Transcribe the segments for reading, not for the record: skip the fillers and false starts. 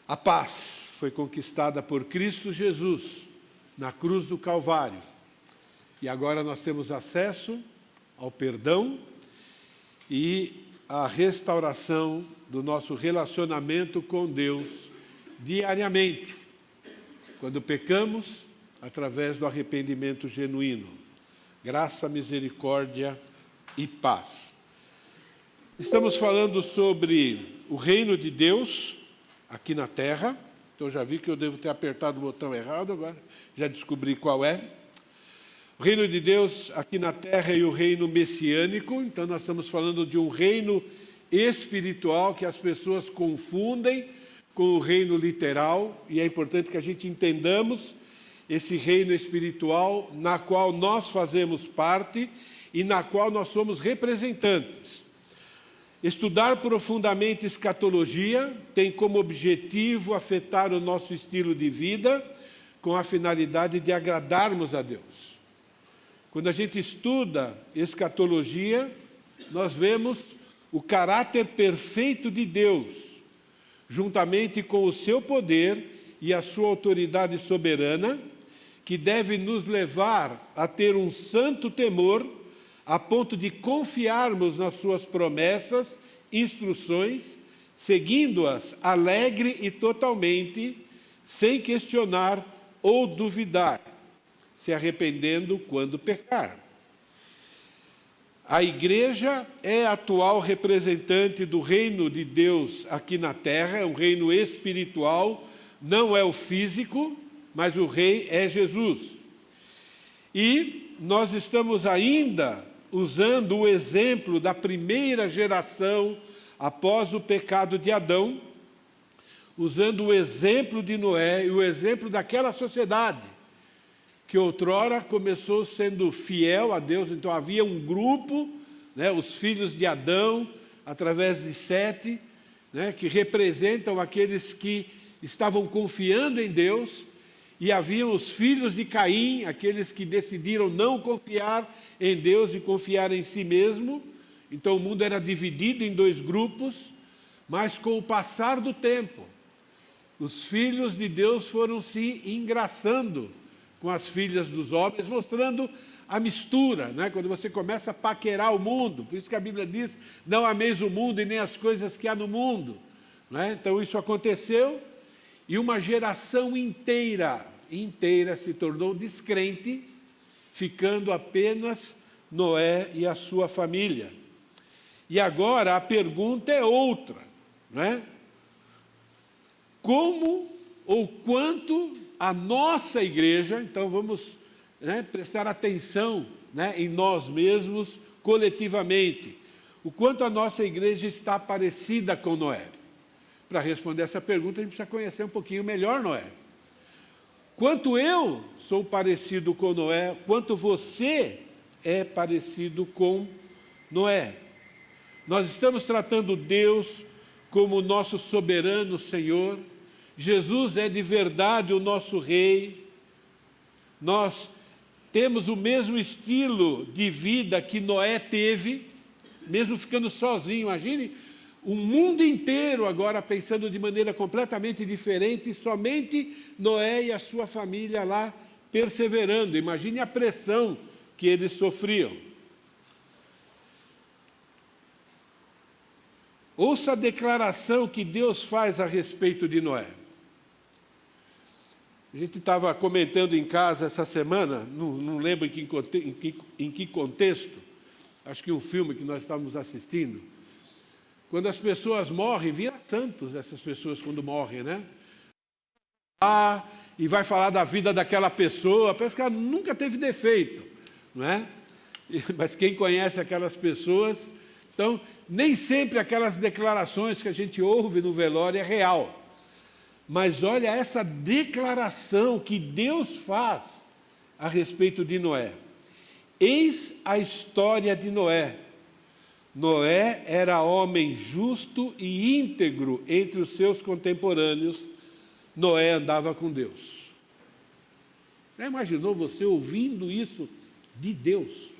A paz foi conquistada por Cristo Jesus na cruz do Calvário. E agora nós temos acesso ao perdão e à restauração do nosso relacionamento com Deus diariamente, quando pecamos, através do arrependimento genuíno. Graça, misericórdia e paz. Estamos falando sobre o reino de Deus aqui na terra. Então já vi que eu devo ter apertado o botão errado, agora já descobri qual é. O reino de Deus aqui na terra e o reino messiânico. Então nós estamos falando de um reino espiritual que as pessoas confundem com o reino literal, e é importante que a gente entendamos esse reino espiritual na qual nós fazemos parte e na qual nós somos representantes. Estudar profundamente escatologia tem como objetivo afetar o nosso estilo de vida com a finalidade de agradarmos a Deus. Quando a gente estuda escatologia, nós vemos o caráter perfeito de Deus, juntamente com o seu poder e a sua autoridade soberana, que deve nos levar a ter um santo temor, a ponto de confiarmos nas suas promessas, instruções, seguindo-as alegre e totalmente, sem questionar ou duvidar, se arrependendo quando pecar. A igreja é a atual representante do reino de Deus aqui na terra, é um reino espiritual, não é o físico, mas o rei é Jesus. E nós estamos ainda usando o exemplo da primeira geração após o pecado de Adão, usando o exemplo de Noé e o exemplo daquela sociedade que outrora começou sendo fiel a Deus. Então havia um grupo, os filhos de Adão, através de Sete, que representam aqueles que estavam confiando em Deus, e haviam os filhos de Caim, aqueles que decidiram não confiar em Deus e confiar em si mesmo. Então o mundo era dividido em dois grupos, mas com o passar do tempo, os filhos de Deus foram se engraçando com as filhas dos homens, mostrando a mistura, quando você começa a paquerar o mundo. Por isso que a Bíblia diz, não ameis o mundo e nem as coisas que há no mundo. Então isso aconteceu, e uma geração inteira se tornou descrente, ficando apenas Noé e a sua família. E agora a pergunta é outra, Como ou quanto a nossa igreja, então vamos prestar atenção em nós mesmos, coletivamente, o quanto a nossa igreja está parecida com Noé. Para responder essa pergunta, a gente precisa conhecer um pouquinho melhor Noé. Quanto eu sou parecido com Noé, quanto você é parecido com Noé. Nós estamos tratando Deus como nosso soberano Senhor. Jesus é de verdade o nosso Rei. Nós temos o mesmo estilo de vida que Noé teve, mesmo ficando sozinho. Imagine o mundo inteiro agora pensando de maneira completamente diferente, somente Noé e a sua família lá perseverando. Imagine a pressão que eles sofriam. Ouça a declaração que Deus faz a respeito de Noé. A gente estava comentando em casa essa semana, não lembro em que contexto, acho que um filme que nós estávamos assistindo. Quando as pessoas morrem, viram santos essas pessoas quando morrem, e vai falar da vida daquela pessoa, parece que ela nunca teve defeito, Mas quem conhece aquelas pessoas, então, nem sempre aquelas declarações que a gente ouve no velório é real. Mas olha essa declaração que Deus faz a respeito de Noé. Eis a história de Noé. Noé era homem justo e íntegro entre os seus contemporâneos. Noé andava com Deus. Já imaginou você ouvindo isso de Deus?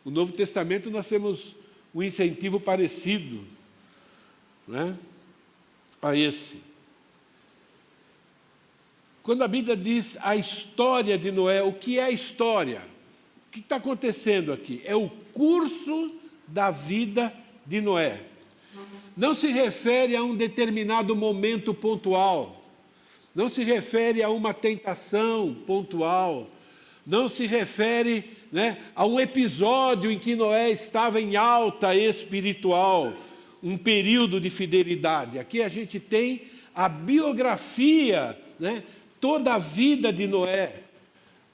No Novo Testamento nós temos um incentivo parecido, a esse. Quando a Bíblia diz a história de Noé, o que é a história? O que está acontecendo aqui? É o curso da vida de Noé. Não se refere a um determinado momento pontual, não se refere a uma tentação pontual, não se refere, a um episódio em que Noé estava em alta espiritual, um período de fidelidade. Aqui a gente tem a biografia, toda a vida de Noé,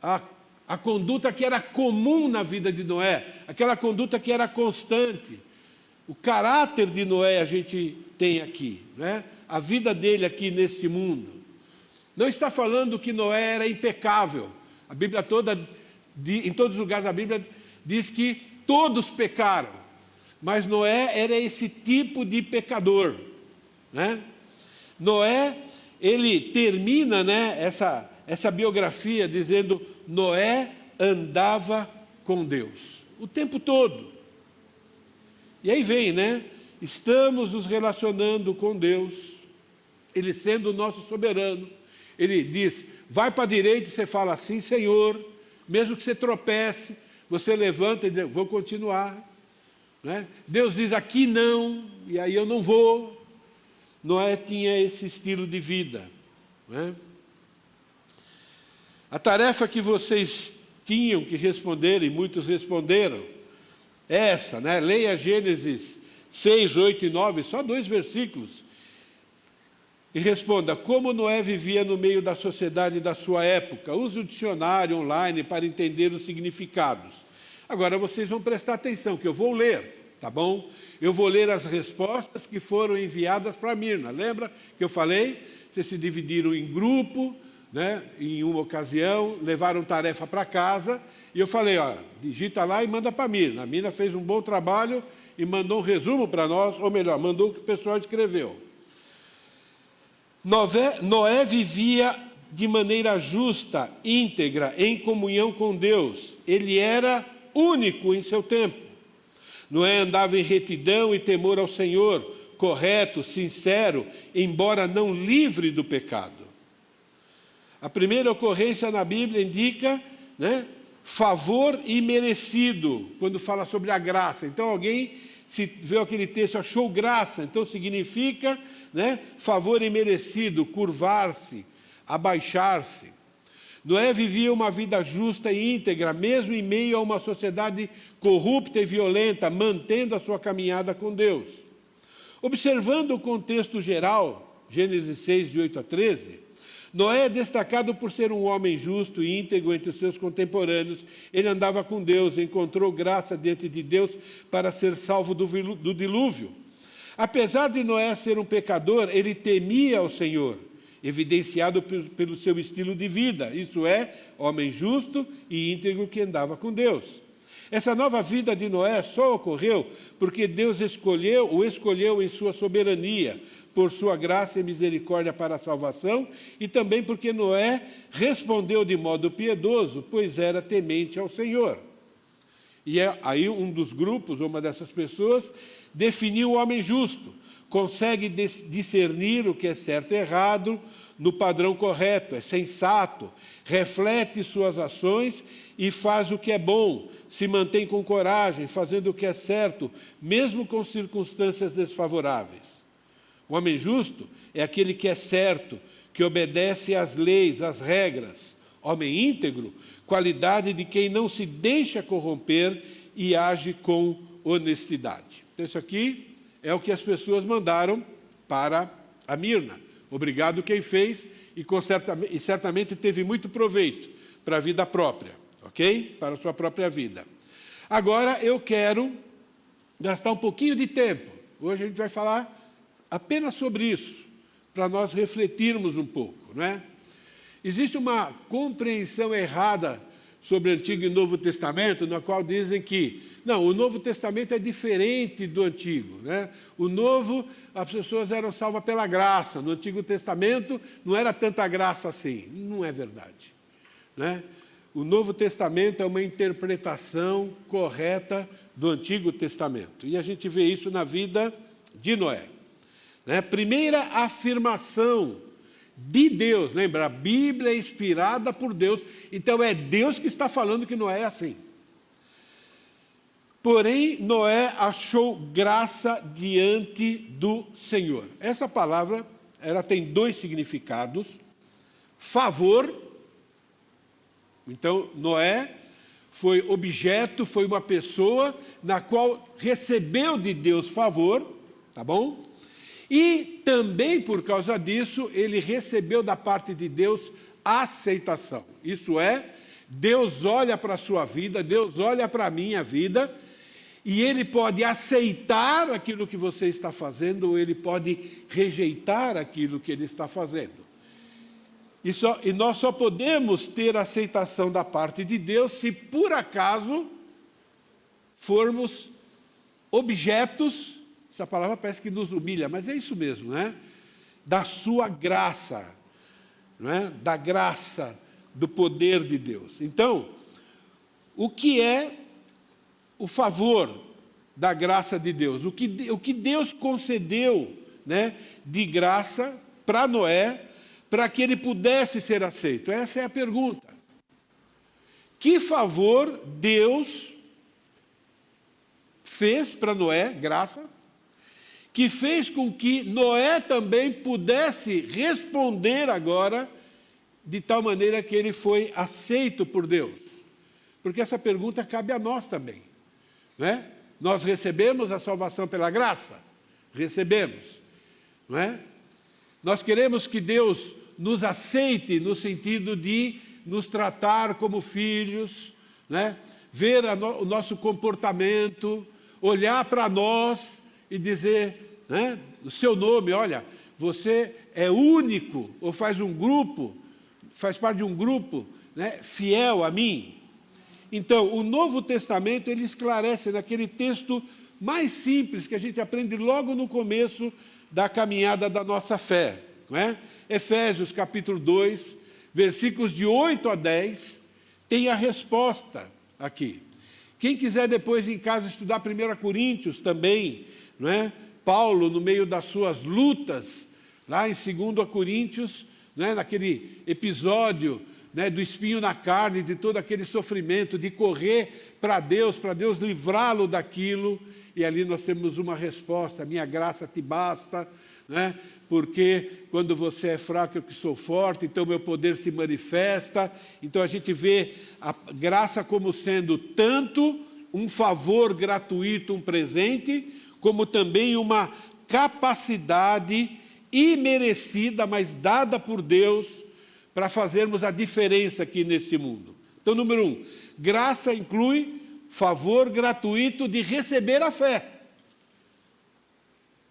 a conduta que era comum na vida de Noé, aquela conduta que era constante. O caráter de Noé a gente tem aqui, a vida dele aqui neste mundo. Não está falando que Noé era impecável. A Bíblia toda, em todos os lugares da Bíblia, diz que todos pecaram. Mas Noé era esse tipo de pecador. Noé, ele termina essa biografia dizendo: Noé andava com Deus o tempo todo. E aí vem, estamos nos relacionando com Deus, Ele sendo o nosso soberano. Ele diz: vai para a direita e você fala assim: Senhor, mesmo que você tropece, você levanta e diz: vou continuar. Deus diz: aqui não, e aí eu não vou. Noé tinha esse estilo de vida. A tarefa que vocês tinham que responder, e muitos responderam, é essa, Leia Gênesis 6, 8 e 9, só 2 versículos, e responda: como Noé vivia no meio da sociedade da sua época. Use o dicionário online para entender os significados. Agora vocês vão prestar atenção, que eu vou ler, tá bom? Eu vou ler as respostas que foram enviadas para Mirna. Lembra que eu falei? Vocês se dividiram em grupo, em uma ocasião, levaram tarefa para casa, e eu falei: digita lá e manda para Mirna. A Mirna fez um bom trabalho e mandou um resumo para nós, ou melhor, mandou o que o pessoal escreveu. Noé vivia de maneira justa, íntegra, em comunhão com Deus. Ele era único em seu tempo. Noé andava em retidão e temor ao Senhor, correto, sincero, embora não livre do pecado. A primeira ocorrência na Bíblia indica, favor imerecido, quando fala sobre a graça. Então alguém, se vê aquele texto, achou graça, então significa, favor imerecido, curvar-se, abaixar-se. Noé vivia uma vida justa e íntegra, mesmo em meio a uma sociedade corrupta e violenta, mantendo a sua caminhada com Deus. Observando o contexto geral, Gênesis 6, de 8 a 13, Noé é destacado por ser um homem justo e íntegro entre os seus contemporâneos. Ele andava com Deus, encontrou graça diante de Deus para ser salvo do dilúvio. Apesar de Noé ser um pecador, ele temia ao Senhor, evidenciado pelo seu estilo de vida, isso é, homem justo e íntegro que andava com Deus. Essa nova vida de Noé só ocorreu porque Deus o escolheu em sua soberania, por sua graça e misericórdia para a salvação, e também porque Noé respondeu de modo piedoso, pois era temente ao Senhor. E aí um dos grupos, uma dessas pessoas, definiu o homem justo, consegue discernir o que é certo e errado no padrão correto, é sensato, reflete suas ações e faz o que é bom, se mantém com coragem, fazendo o que é certo, mesmo com circunstâncias desfavoráveis. O homem justo é aquele que é certo, que obedece às leis, às regras. Homem íntegro, qualidade de quem não se deixa corromper e age com honestidade. Então, isso aqui é o que as pessoas mandaram para a Mirna. Obrigado quem fez e certamente teve muito proveito para a vida própria, ok? Para a sua própria vida. Agora eu quero gastar um pouquinho de tempo. Hoje a gente vai falar apenas sobre isso, para nós refletirmos um pouco, Existe uma compreensão errada sobre o Antigo e Novo Testamento, na qual dizem que, não, o Novo Testamento é diferente do Antigo, O Novo, as pessoas eram salvas pela graça, no Antigo Testamento não era tanta graça assim. Não é verdade, O Novo Testamento é uma interpretação correta do Antigo Testamento, e a gente vê isso na vida de Noé. né? Primeira afirmação de Deus. Lembra, a Bíblia é inspirada por Deus, então é Deus que está falando que Noé é assim. Porém, Noé achou graça diante do Senhor. Essa palavra, ela tem dois significados. Favor. Então, Noé foi objeto, foi uma pessoa na qual recebeu de Deus favor, tá bom? E também, por causa disso, ele recebeu da parte de Deus aceitação. Isso é, Deus olha para a sua vida, Deus olha para a minha vida, e Ele pode aceitar aquilo que você está fazendo, ou Ele pode rejeitar aquilo que Ele está fazendo. E nós só podemos ter aceitação da parte de Deus se, por acaso, formos objetos, essa palavra parece que nos humilha, mas é isso mesmo, né? Da sua graça, não é? Da graça, do poder de Deus. Então, o que é o favor da graça de Deus? O que Deus concedeu, né, de graça para Noé, para que ele pudesse ser aceito? Essa é a pergunta. Que favor Deus fez para Noé, graça, que fez com que Noé também pudesse responder agora, de tal maneira que ele foi aceito por Deus? Porque essa pergunta cabe a nós também, né? Nós recebemos a salvação pela graça? Recebemos, não é? Nós queremos que Deus nos aceite no sentido de nos tratar como filhos, né? Ver o nosso comportamento, olhar para nós e dizer, né, o seu nome, olha, você é único, ou faz parte de um grupo, né, fiel a mim. Então, o Novo Testamento, ele esclarece naquele texto mais simples que a gente aprende logo no começo da caminhada da nossa fé, não é? Efésios capítulo 2, versículos de 8 a 10, tem a resposta aqui. Quem quiser depois em casa estudar 1 Coríntios também, não é? Paulo, no meio das suas lutas, lá em 2 Coríntios, né, naquele episódio, né, do espinho na carne, de todo aquele sofrimento, de correr para Deus livrá-lo daquilo, e ali nós temos uma resposta: minha graça te basta, né, porque quando você é fraco eu que sou forte, então meu poder se manifesta. Então a gente vê a graça como sendo tanto um favor gratuito, um presente, como também uma capacidade imerecida, mas dada por Deus, para fazermos a diferença aqui nesse mundo. Então, número 1, graça inclui favor gratuito de receber a fé.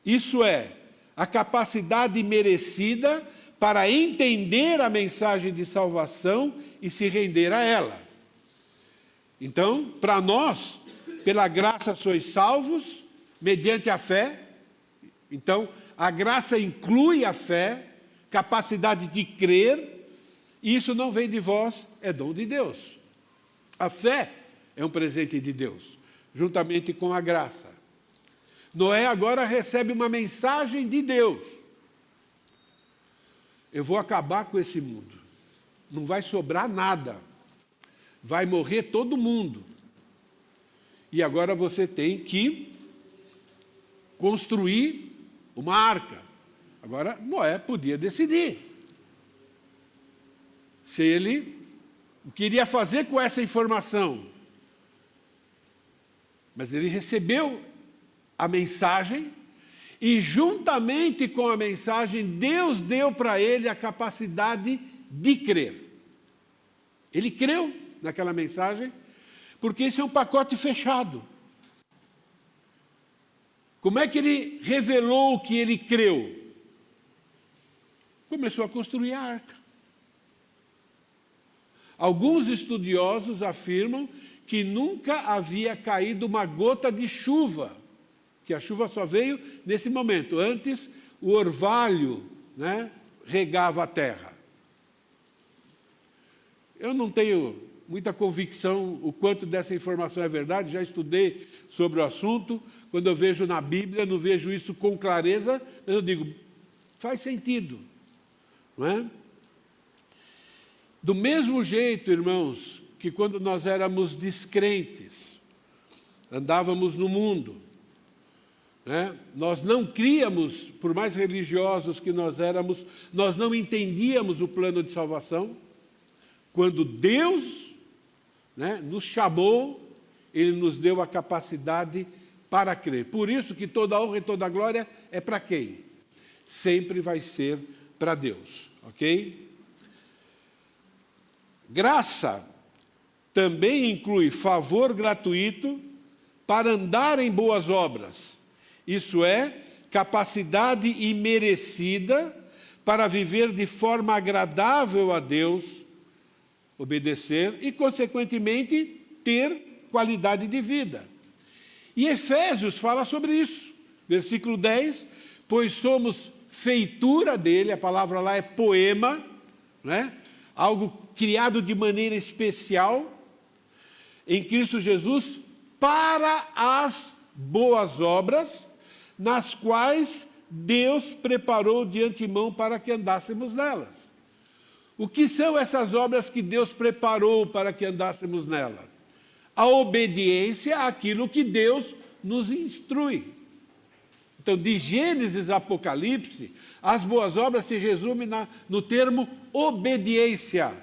Isso é, a capacidade merecida para entender a mensagem de salvação e se render a ela. Então, para nós, pela graça sois salvos, mediante a fé. Então, a graça inclui a fé, capacidade de crer, e isso não vem de vós, é dom de Deus. A fé é um presente de Deus, juntamente com a graça. Noé agora recebe uma mensagem de Deus: eu vou acabar com esse mundo, não vai sobrar nada, vai morrer todo mundo, e agora você tem que construir uma arca. Agora Noé podia decidir se ele queria fazer com essa informação, mas ele recebeu a mensagem, e juntamente com a mensagem, Deus deu para ele a capacidade de crer. Ele creu naquela mensagem, porque esse é um pacote fechado. Como é que ele revelou que ele creu? Começou a construir a arca. Alguns estudiosos afirmam que nunca havia caído uma gota de chuva, que a chuva só veio nesse momento. Antes, o orvalho, né, regava a terra. Eu não tenho muita convicção o quanto dessa informação é verdade, já estudei sobre o assunto. Quando eu vejo na Bíblia, não vejo isso com clareza, mas eu digo, faz sentido, não é? Do mesmo jeito, irmãos, que quando nós éramos descrentes, andávamos no mundo, né? Nós não críamos, por mais religiosos que nós éramos, nós não entendíamos o plano de salvação. Quando Deus, né, nos chamou, Ele nos deu a capacidade para crer. Por isso que toda a honra e toda a glória é para quem? Sempre vai ser para Deus, ok? Graça também inclui favor gratuito para andar em boas obras. Isso é, capacidade imerecida para viver de forma agradável a Deus, obedecer e, consequentemente, ter qualidade de vida. E Efésios fala sobre isso. Versículo 10, pois somos feitura dele, a palavra lá é poema, né? Algo criado de maneira especial em Cristo Jesus para as boas obras, nas quais Deus preparou de antemão para que andássemos nelas. O que são essas obras que Deus preparou para que andássemos nelas? A obediência àquilo que Deus nos instrui. Então, de Gênesis a Apocalipse, as boas obras se resumem no termo obediência.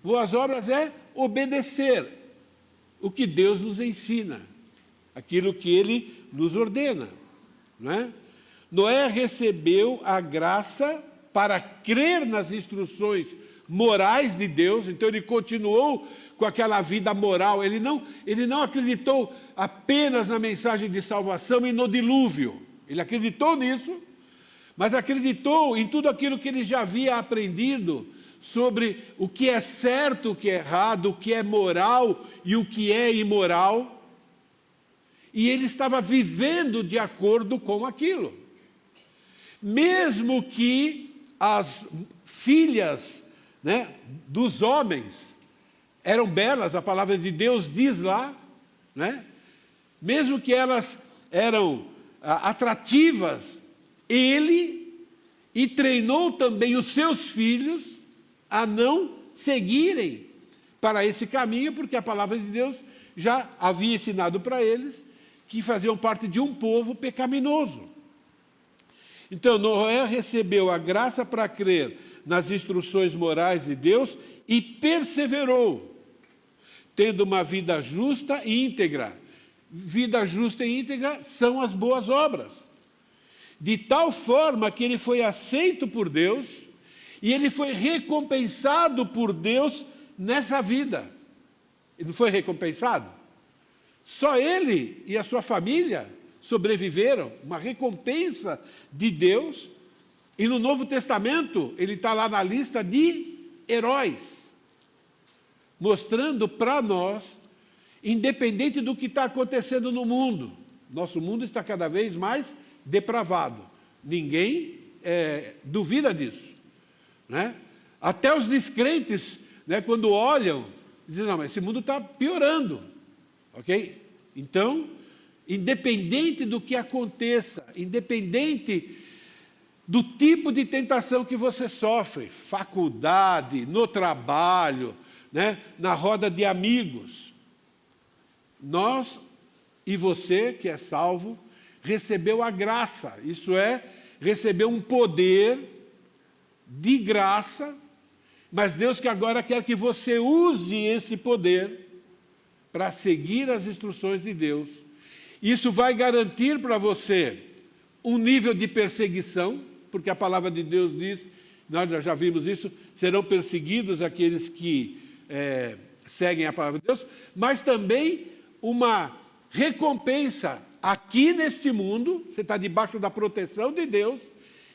Boas obras é obedecer o que Deus nos ensina, aquilo que Ele nos ordena, não é? Noé recebeu a graça para crer nas instruções morais de Deus, então ele continuou com aquela vida moral, ele não acreditou apenas na mensagem de salvação e no dilúvio, ele acreditou nisso, mas acreditou em tudo aquilo que ele já havia aprendido sobre o que é certo, o que é errado, o que é moral e o que é imoral, e ele estava vivendo de acordo com aquilo. Mesmo que as filhas, né, dos homens eram belas, a palavra de Deus diz lá, né? Mesmo que elas eram atrativas, ele treinou também os seus filhos a não seguirem para esse caminho, porque a palavra de Deus já havia ensinado para eles que faziam parte de um povo pecaminoso. Então, Noé recebeu a graça para crer nas instruções morais de Deus e perseverou, tendo uma vida justa e íntegra. Vida justa e íntegra são as boas obras. De tal forma que ele foi aceito por Deus e ele foi recompensado por Deus nessa vida. Ele não foi recompensado? Só ele e a sua família sobreviveram, uma recompensa de Deus. E no Novo Testamento, ele está lá na lista de heróis, mostrando para nós, independente do que está acontecendo no mundo, nosso mundo está cada vez mais depravado. Ninguém duvida disso, né? Até os descrentes, né, quando olham, dizem, não, mas esse mundo está piorando, ok? Então, independente do que aconteça, independente do tipo de tentação que você sofre, faculdade, no trabalho, né, na roda de amigos, nós e você que é salvo, recebeu a graça, isso é, recebeu um poder de graça, mas Deus que agora quer que você use esse poder para seguir as instruções de Deus. Isso vai garantir para você um nível de perseguição, porque a palavra de Deus diz, nós já vimos isso, serão perseguidos aqueles que seguem a palavra de Deus, mas também uma recompensa aqui neste mundo, você está debaixo da proteção de Deus,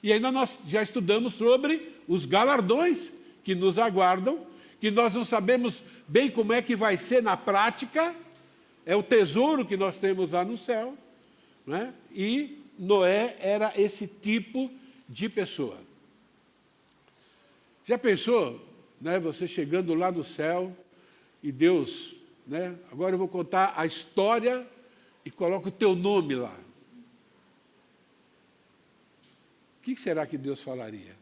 e ainda nós já estudamos sobre os galardões que nos aguardam, que nós não sabemos bem como é que vai ser na prática, é o tesouro que nós temos lá no céu, né? E Noé era esse tipo de pessoa. Já pensou, né, você chegando lá no céu e Deus, né? Agora eu vou contar a história e coloco o teu nome lá. O que será que Deus falaria?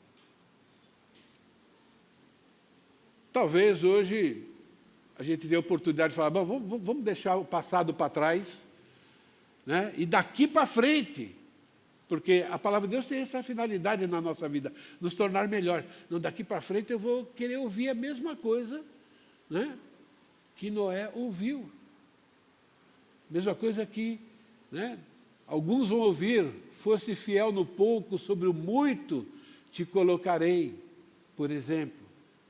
Talvez hoje a gente dê a oportunidade de falar, bom, vamos deixar o passado para trás, né? E daqui para frente, porque a palavra de Deus tem essa finalidade na nossa vida, nos tornar melhor. Não, daqui para frente eu vou querer ouvir a mesma coisa, né, que Noé ouviu. Mesma coisa que, né, alguns vão ouvir, fosse fiel no pouco, sobre o muito te colocarei, por exemplo.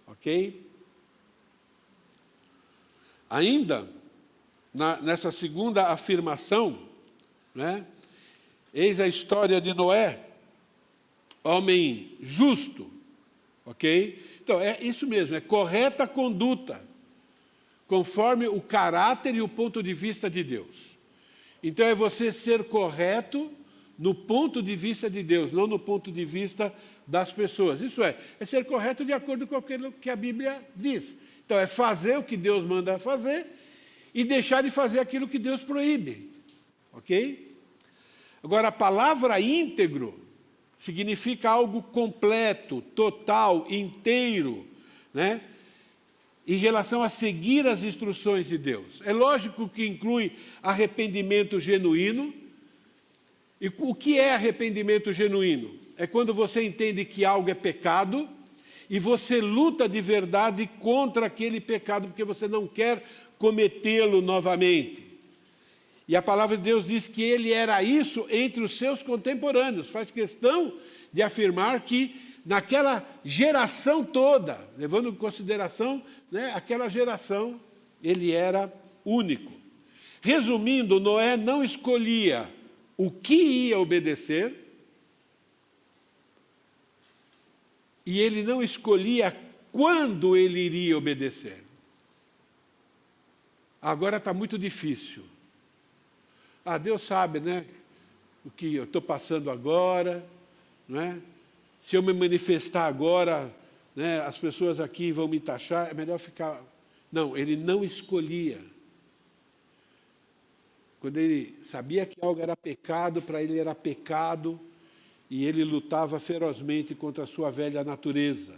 Ok? Ainda, nessa segunda afirmação, né, eis a história de Noé, homem justo, ok? Então, é isso mesmo, é correta conduta, conforme o caráter e o ponto de vista de Deus. Então, é você ser correto no ponto de vista de Deus, não no ponto de vista das pessoas. Isso é ser correto de acordo com aquilo que a Bíblia diz. Então, é fazer o que Deus manda fazer e deixar de fazer aquilo que Deus proíbe, ok? Agora, a palavra íntegro significa algo completo, total, inteiro, né? Em relação a seguir as instruções de Deus. É lógico que inclui arrependimento genuíno. E o que é arrependimento genuíno? É quando você entende que algo é pecado e você luta de verdade contra aquele pecado porque você não quer cometê-lo novamente. E a palavra de Deus diz que ele era isso entre os seus contemporâneos. Faz questão de afirmar que naquela geração toda, levando em consideração, né, aquela geração, ele era único. Resumindo, Noé não escolhia o que ia obedecer e ele não escolhia quando ele iria obedecer. Agora está muito difícil. Deus sabe, né, o que eu estou passando agora, né? Se eu me manifestar agora, né, as pessoas aqui vão me taxar, é melhor ficar... Não, ele não escolhia. Quando ele sabia que algo era pecado, para ele era pecado, e ele lutava ferozmente contra a sua velha natureza.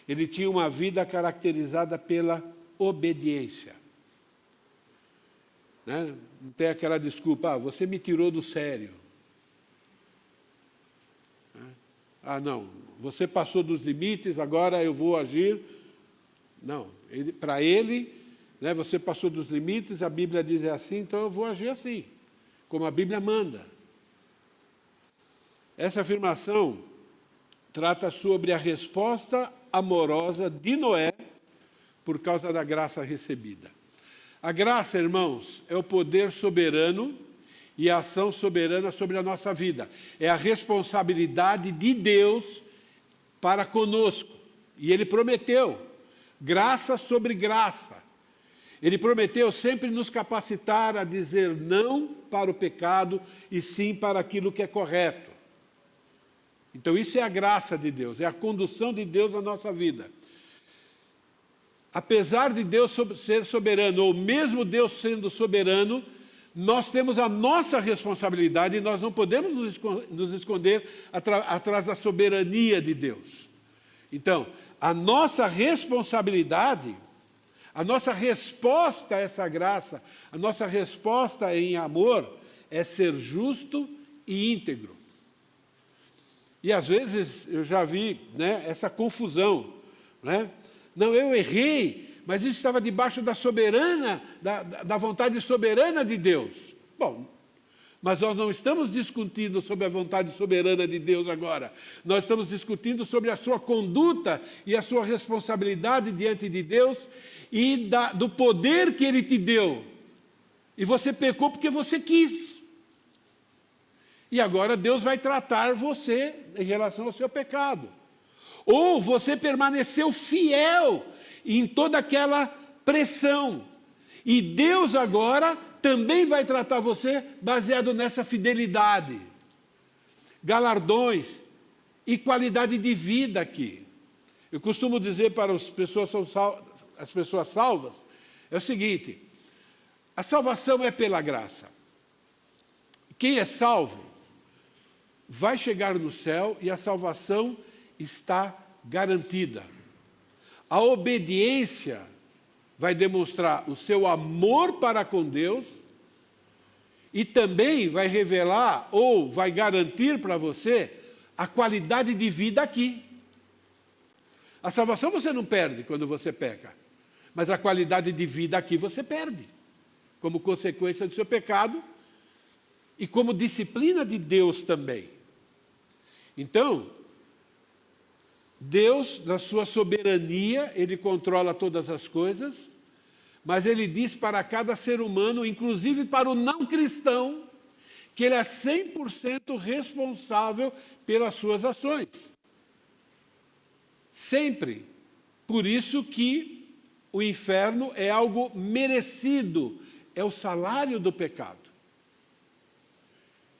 Ele tinha uma vida caracterizada pela obediência. Né? Não tem aquela desculpa, você me tirou do sério. Não, você passou dos limites, agora eu vou agir. Não, para ele, né, você passou dos limites, a Bíblia diz assim, então eu vou agir assim, como a Bíblia manda. Essa afirmação trata sobre a resposta amorosa de Noé por causa da graça recebida. A graça, irmãos, é o poder soberano e a ação soberana sobre a nossa vida. É a responsabilidade de Deus para conosco. E Ele prometeu, graça sobre graça. Ele prometeu sempre nos capacitar a dizer não para o pecado e sim para aquilo que é correto. Então isso é a graça de Deus, é a condução de Deus na nossa vida. Apesar de Deus ser soberano, ou mesmo Deus sendo soberano, nós temos a nossa responsabilidade e nós não podemos nos esconder atrás da soberania de Deus. Então, a nossa responsabilidade, a nossa resposta a essa graça, a nossa resposta em amor é ser justo e íntegro. E às vezes eu já vi, né, essa confusão, né? Não, eu errei, mas isso estava debaixo da vontade soberana de Deus. Bom, mas nós não estamos discutindo sobre a vontade soberana de Deus agora. Nós estamos discutindo sobre a sua conduta e a sua responsabilidade diante de Deus e do poder que Ele te deu. E você pecou porque você quis. E agora Deus vai tratar você em relação ao seu pecado. Ou você permaneceu fiel em toda aquela pressão. E Deus agora também vai tratar você baseado nessa fidelidade. Galardões e qualidade de vida aqui. Eu costumo dizer para as pessoas salvas, É o seguinte, a salvação é pela graça. Quem é salvo vai chegar no céu e a salvação está garantida. A obediência vai demonstrar o seu amor para com Deus e também vai revelar ou vai garantir para você a qualidade de vida aqui. A salvação você não perde quando você peca, mas a qualidade de vida aqui você perde, como consequência do seu pecado e como disciplina de Deus também. Então, Deus, na sua soberania, Ele controla todas as coisas, mas Ele diz para cada ser humano, inclusive para o não cristão, que ele é 100% responsável pelas suas ações. Sempre. Por isso que o inferno é algo merecido, é o salário do pecado.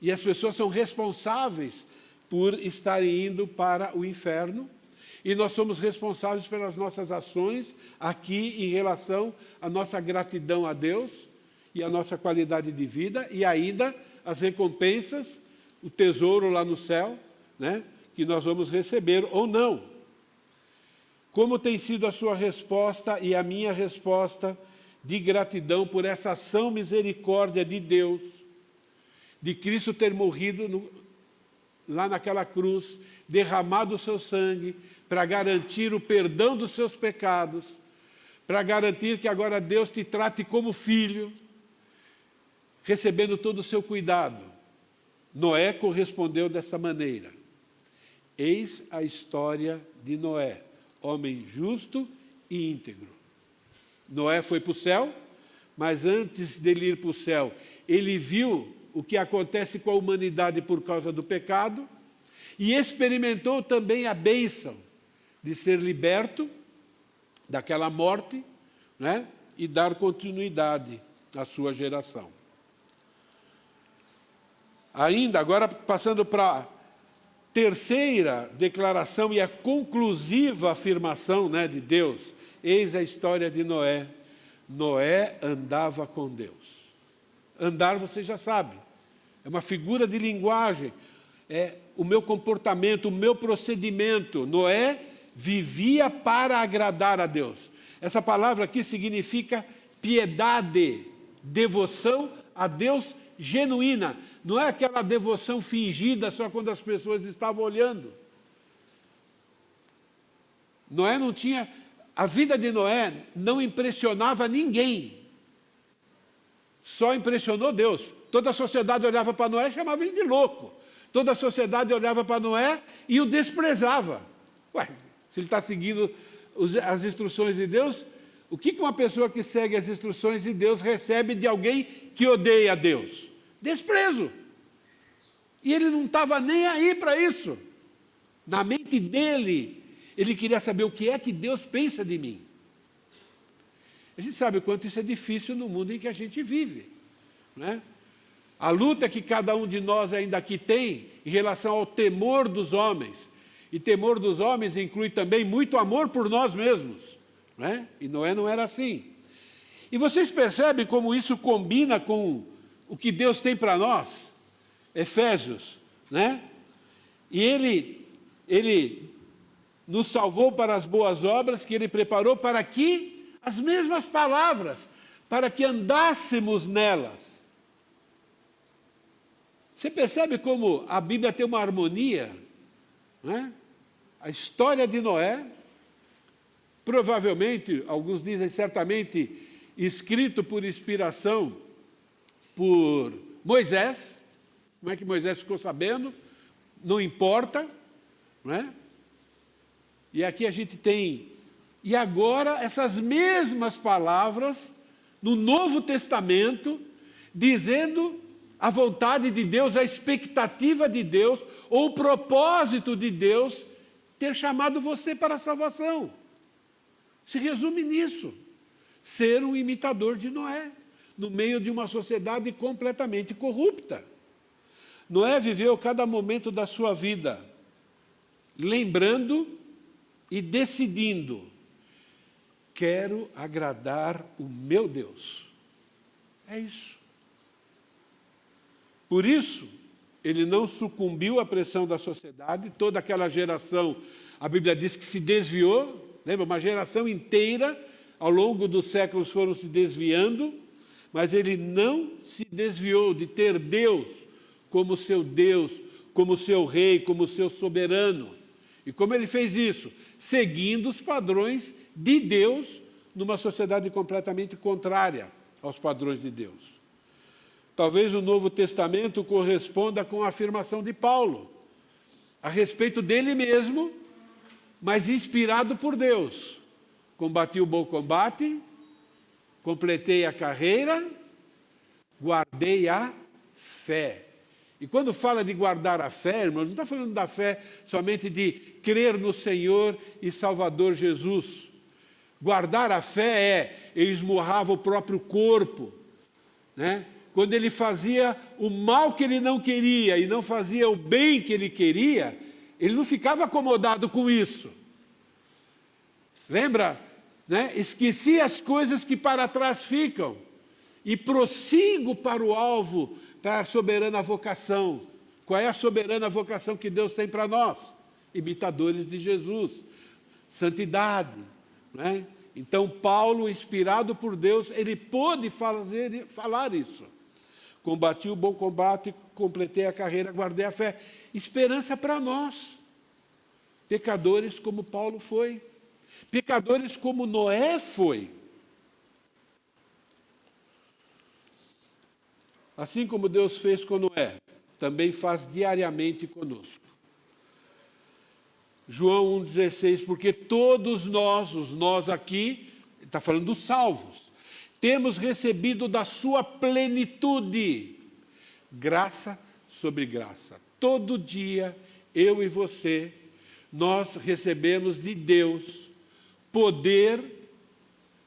E as pessoas são responsáveis por estarem indo para o inferno, e nós somos responsáveis pelas nossas ações aqui em relação à nossa gratidão a Deus e à nossa qualidade de vida, e ainda as recompensas, o tesouro lá no céu, né, que nós vamos receber ou não. Como tem sido a sua resposta e a minha resposta de gratidão por essa ação misericórdia de Deus, de Cristo ter morrido lá naquela cruz, derramado o seu sangue para garantir o perdão dos seus pecados, para garantir que agora Deus te trate como filho, recebendo todo o seu cuidado. Noé correspondeu dessa maneira. Eis a história de Noé, homem justo e íntegro. Noé foi para o céu, mas antes dele ir para o céu, ele viu o que acontece com a humanidade por causa do pecado e experimentou também a bênção de ser liberto daquela morte, né, e dar continuidade à sua geração. Ainda, agora passando para a terceira declaração e a conclusiva afirmação, né, de Deus, eis a história de Noé. Noé andava com Deus. Andar, você já sabe, é uma figura de linguagem, é o meu comportamento, o meu procedimento. Noé vivia para agradar a Deus. Essa palavra aqui significa piedade, devoção a Deus genuína. Não é aquela devoção fingida só quando as pessoas estavam olhando. Noé não tinha... A vida de Noé não impressionava ninguém. Só impressionou Deus. Toda a sociedade olhava para Noé e chamava ele de louco. Toda a sociedade olhava para Noé e o desprezava. Ué, se ele está seguindo as instruções de Deus, o que uma pessoa que segue as instruções de Deus recebe de alguém que odeia a Deus? Desprezo. E ele não estava nem aí para isso. Na mente dele, ele queria saber o que é que Deus pensa de mim. A gente sabe o quanto isso é difícil no mundo em que a gente vive, né? A luta que cada um de nós ainda aqui tem em relação ao temor dos homens. E temor dos homens inclui também muito amor por nós mesmos, né? E Noé não era assim. E vocês percebem como isso combina com o que Deus tem para nós? Efésios, né? E ele nos salvou para as boas obras que Ele preparou para que as mesmas palavras, para que andássemos nelas. Você percebe como a Bíblia tem uma harmonia, né? A história de Noé, provavelmente, alguns dizem certamente, escrito por inspiração por Moisés. Como é que Moisés ficou sabendo? Não importa, não é? E aqui a gente tem, e agora essas mesmas palavras no Novo Testamento, dizendo a vontade de Deus, a expectativa de Deus, ou o propósito de Deus ter chamado você para a salvação. Se resume nisso: ser um imitador de Noé, no meio de uma sociedade completamente corrupta. Noé viveu cada momento da sua vida, lembrando e decidindo quero agradar o meu Deus. É isso. Por isso, ele não sucumbiu à pressão da sociedade. Toda aquela geração, a Bíblia diz que se desviou. Lembra? Uma geração inteira, ao longo dos séculos, foram se desviando. Mas ele não se desviou de ter Deus como seu Deus, como seu rei, como seu soberano. E como ele fez isso? Seguindo os padrões de Deus numa sociedade completamente contrária aos padrões de Deus. Talvez o Novo Testamento corresponda com a afirmação de Paulo, a respeito dele mesmo, mas inspirado por Deus. Combati o bom combate, completei a carreira, guardei a fé. E quando fala de guardar a fé, irmão, não está falando da fé somente de crer no Senhor e Salvador Jesus. Guardar a fé é, ele esmurrava o próprio corpo, né? Quando ele fazia o mal que ele não queria e não fazia o bem que ele queria, ele não ficava acomodado com isso. Lembra? Né? Esqueci as coisas que para trás ficam e prossigo para o alvo, para a soberana vocação. Qual é a soberana vocação que Deus tem para nós? Imitadores de Jesus, santidade. Né? Então, Paulo, inspirado por Deus, ele pôde falar isso. Combati o bom combate, completei a carreira, guardei a fé. Esperança para nós, pecadores como Paulo foi, pecadores como Noé foi. Assim como Deus fez com Noé, também faz diariamente conosco. João 1,16, porque todos nós, os nós aqui, está falando dos salvos, temos recebido da sua plenitude, graça sobre graça. Todo dia, eu e você, nós recebemos de Deus poder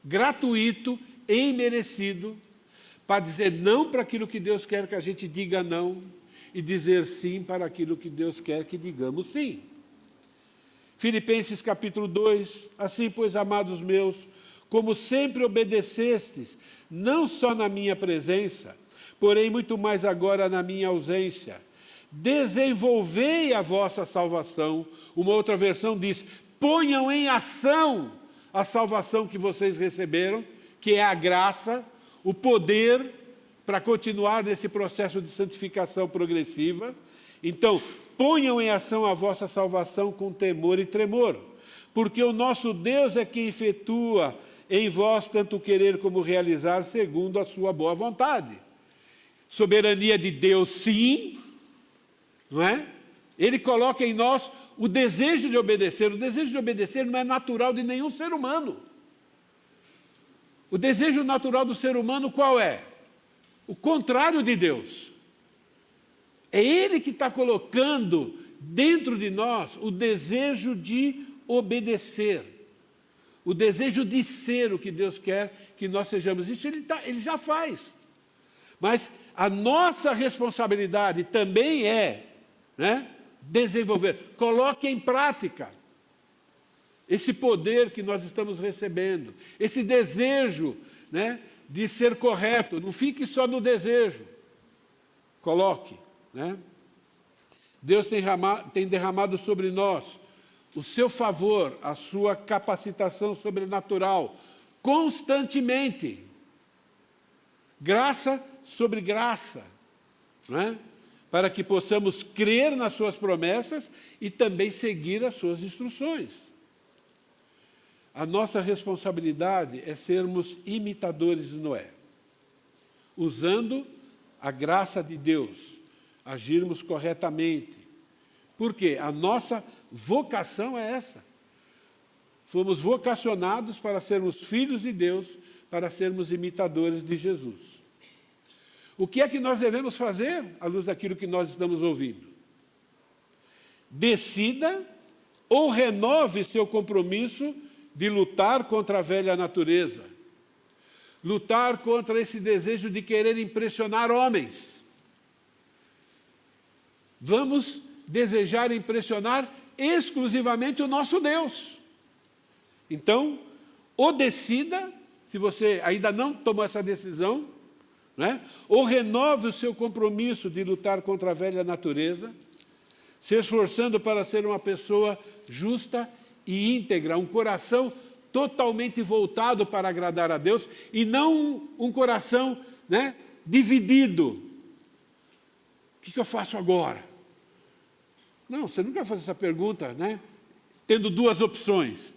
gratuito e imerecido para dizer não para aquilo que Deus quer que a gente diga não e dizer sim para aquilo que Deus quer que digamos sim. Filipenses capítulo 2, assim, pois, amados meus, como sempre obedecestes, não só na minha presença, porém muito mais agora na minha ausência, desenvolvei a vossa salvação. Uma outra versão diz, ponham em ação a salvação que vocês receberam, que é a graça, o poder para continuar nesse processo de santificação progressiva. Então, ponham em ação a vossa salvação com temor e tremor, porque o nosso Deus é quem efetua em vós tanto querer como realizar segundo a sua boa vontade. Soberania de Deus, sim, não é? Ele coloca em nós o desejo de obedecer. O desejo de obedecer não é natural de nenhum ser humano. O desejo natural do ser humano qual é? O contrário de Deus. É Ele que está colocando dentro de nós o desejo de obedecer, o desejo de ser o que Deus quer que nós sejamos. Isso Ele já faz. Mas a nossa responsabilidade também é, né, desenvolver. Coloque em prática esse poder que nós estamos recebendo, esse desejo, né, de ser correto. Não fique só no desejo. Coloque. Né? Deus tem derramado sobre nós o seu favor, a sua capacitação sobrenatural, constantemente. Graça sobre graça. Né? Para que possamos crer nas suas promessas e também seguir as suas instruções. A nossa responsabilidade é sermos imitadores de Noé, usando a graça de Deus, agirmos corretamente. Por quê? A nossa vocação é essa. Fomos vocacionados para sermos filhos de Deus, para sermos imitadores de Jesus. O que é que nós devemos fazer à luz daquilo que nós estamos ouvindo? Decida ou renove seu compromisso de lutar contra a velha natureza. Lutar contra esse desejo de querer impressionar homens. Vamos desejar impressionar exclusivamente o nosso Deus. Então, ou decida, se você ainda não tomou essa decisão, né? Ou renove o seu compromisso de lutar contra a velha natureza, se esforçando para ser uma pessoa justa e íntegra, um coração totalmente voltado para agradar a Deus, e não um coração, né, dividido. O que eu faço agora? Não, você nunca faz essa pergunta, né? Tendo duas opções.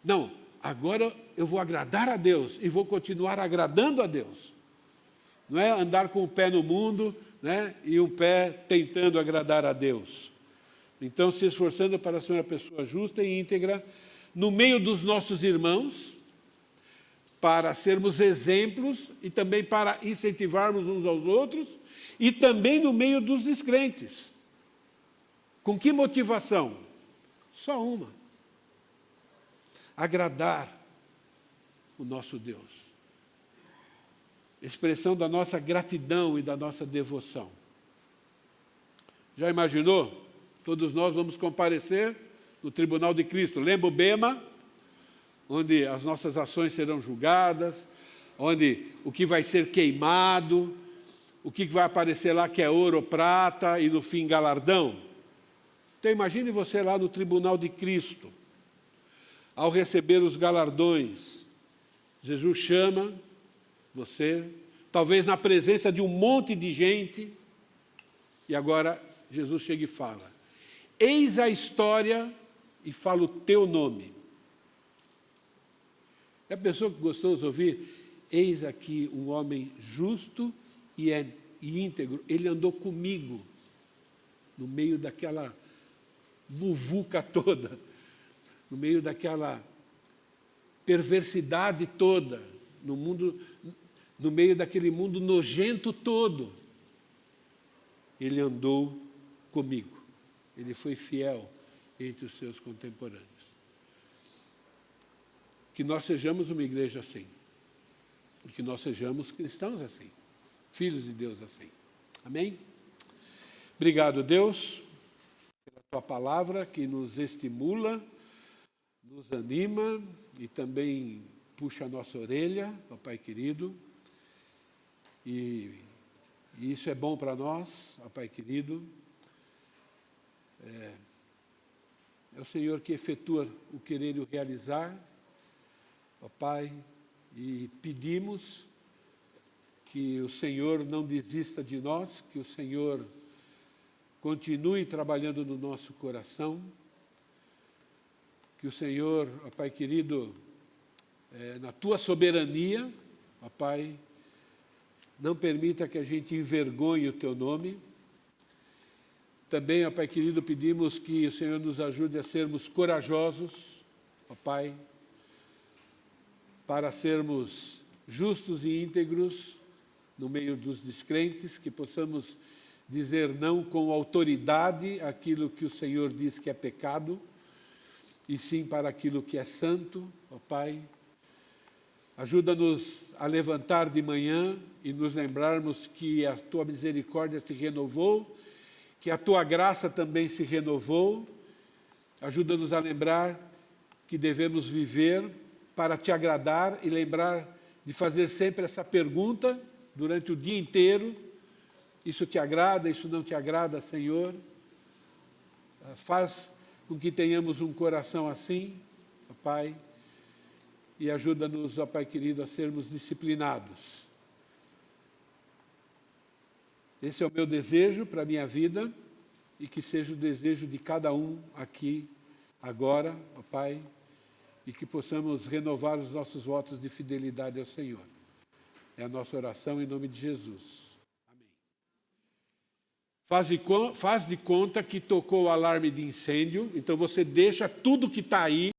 Não, agora eu vou agradar a Deus e vou continuar agradando a Deus. Não é andar com o pé no mundo, né, e um pé tentando agradar a Deus. Então, se esforçando para ser uma pessoa justa e íntegra, no meio dos nossos irmãos, para sermos exemplos e também para incentivarmos uns aos outros, e também no meio dos descrentes. Com que motivação? Só uma: agradar o nosso Deus. Expressão da nossa gratidão e da nossa devoção. Já imaginou? Todos nós vamos comparecer no tribunal de Cristo. Lembra o bema? Onde as nossas ações serão julgadas, onde o que vai ser queimado, o que vai aparecer lá que é ouro ou prata, e no fim galardão. Então imagine você lá no tribunal de Cristo, ao receber os galardões. Jesus chama você, talvez na presença de um monte de gente, e agora Jesus chega e fala: eis a história e fala o teu nome. É a pessoa que gostou de ouvir: eis aqui um homem justo e íntegro, ele andou comigo no meio daquela muvuca toda, no meio daquela perversidade toda, no meio daquele mundo nojento todo. Ele andou comigo, ele foi fiel entre os seus contemporâneos. Que nós sejamos uma igreja assim, e que nós sejamos cristãos assim, filhos de Deus assim. Amém? Obrigado, Deus, pela tua palavra que nos estimula, nos anima e também puxa a nossa orelha, ó Pai querido. E isso é bom para nós, ó Pai querido. É o Senhor que efetua o querer e o realizar, ó Pai, e pedimos que o Senhor não desista de nós, que o Senhor continue trabalhando no nosso coração, que o Senhor, ó Pai querido, na tua soberania, ó Pai, não permita que a gente envergonhe o teu nome. Também, ó Pai querido, pedimos que o Senhor nos ajude a sermos corajosos, ó Pai, para sermos justos e íntegros no meio dos descrentes, que possamos dizer não com autoridade aquilo que o Senhor diz que é pecado, e sim para aquilo que é santo, ó Pai. Ajuda-nos a levantar de manhã e nos lembrarmos que a tua misericórdia se renovou, que a tua graça também se renovou. Ajuda-nos a lembrar que devemos viver para te agradar e lembrar de fazer sempre essa pergunta durante o dia inteiro: isso te agrada, isso não te agrada, Senhor? Faz com que tenhamos um coração assim, ó Pai, e ajuda-nos, ó Pai querido, a sermos disciplinados. Esse é o meu desejo para a minha vida e que seja o desejo de cada um aqui, agora, ó Pai, e que possamos renovar os nossos votos de fidelidade ao Senhor. É a nossa oração em nome de Jesus. Amém. Faz de conta que tocou o alarme de incêndio, então você deixa tudo que está aí,